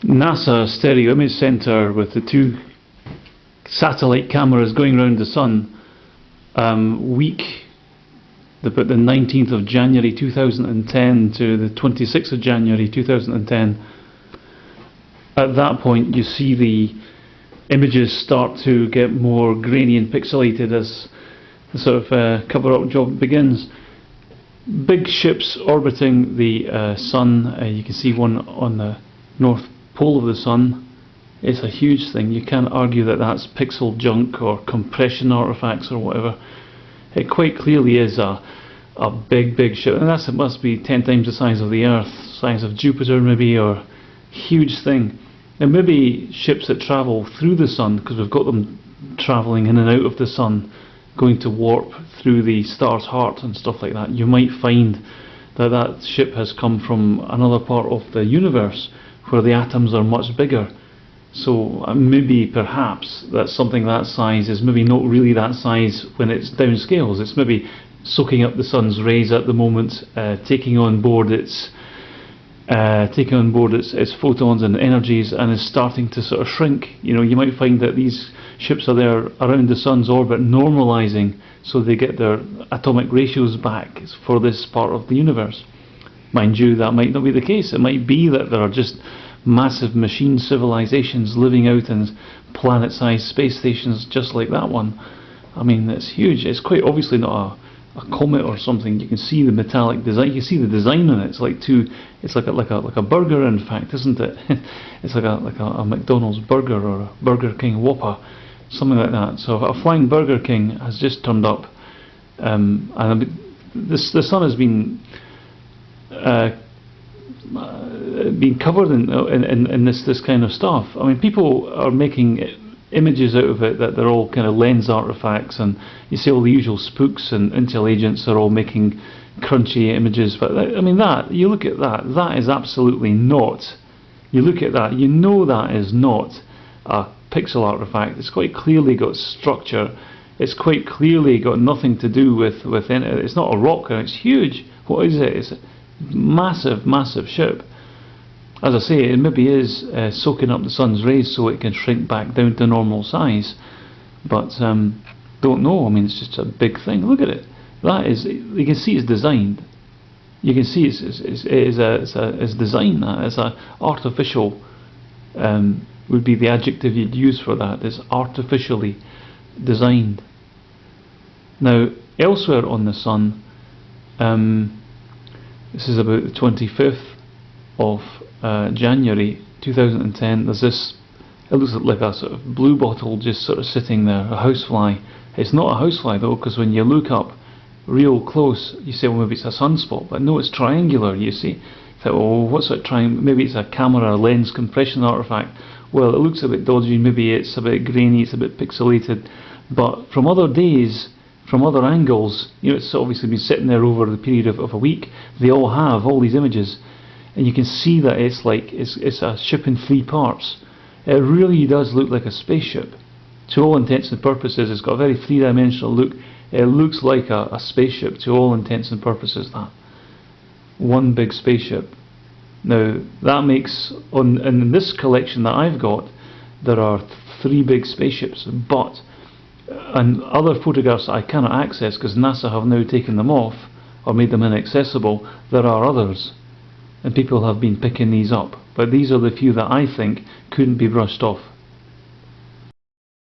NASA stereo image center with the two satellite cameras going around the sun, about the 19th of January 2010 to the 26th of January 2010. At that point you see the images start to get more grainy and pixelated as the sort of cover-up job begins. Big ships orbiting the sun. You can see one on the north pole of the sun. It's a huge thing. You can't argue that that's pixel junk or compression artifacts or whatever. It quite clearly is a big ship, and it must be 10 times the size of the Earth, size of Jupiter maybe, or huge thing. And maybe ships that travel through the sun, because we've got them travelling in and out of the sun, going to warp through the star's heart and stuff like that. You might find that that ship has come from another part of the universe where the atoms are much bigger. So maybe perhaps that something that size is maybe not really that size when it's downscales. It's maybe soaking up the sun's rays at the moment, taking on board its photons and energies, and is starting to sort of shrink. You know, you might find that these ships are there around the sun's orbit normalizing, so they get their atomic ratios back for this part of the universe. Mind you, that might not be the case. It might be that there are just massive machine civilizations living out in planet-sized space stations just like that one. I mean, it's huge. It's quite obviously not a comet or something. You can see the metallic design. You can see the design on it. It's like it's like a burger, in fact, isn't it? It's like a McDonald's burger or a Burger King Whopper, something like that. So a flying Burger King has just turned up, and the sun has been covered in this kind of stuff. I mean, people are making images out of it that they're all kind of lens artifacts, and you see all the usual spooks and intel agents are all making crunchy images. But I mean, that you look at that is absolutely not. You look at that, you know that is not a pixel artifact. It's quite clearly got structure. It's quite clearly got nothing to do with it. It's not a rock, and it's huge. What is it? It's a massive ship. As I say, it maybe is soaking up the sun's rays so it can shrink back down to normal size, but don't know. I mean, it's just a big thing. Look at it. That is, you can see it's designed. You can see it's designed. That it's a artificial. Would be the adjective you'd use for that. It's artificially designed. Now, elsewhere on the sun, this is about the 25th of January 2010. There's this, it looks like a sort of blue bottle just sort of sitting there, a housefly. It's not a housefly though, because when you look up real close, you say, well, maybe it's a sunspot, but no, it's triangular, you see. So, oh, what's that triangle? Maybe it's a camera lens compression artifact. Well, it looks a bit dodgy, maybe it's a bit grainy, it's a bit pixelated, but from other days, from other angles, you know, it's obviously been sitting there over the period of a week. They all have all these images, and you can see that it's like it's a ship in 3 parts. It really does look like a spaceship. To all intents and purposes, it's got a very 3-dimensional look. It looks like a spaceship to all intents and purposes. That one big spaceship. Now that makes, in this collection that I've got, there are 3 big spaceships, but and other photographs I cannot access because NASA have now taken them off or made them inaccessible. There are others, and people have been picking these up, but these are the few that I think couldn't be brushed off.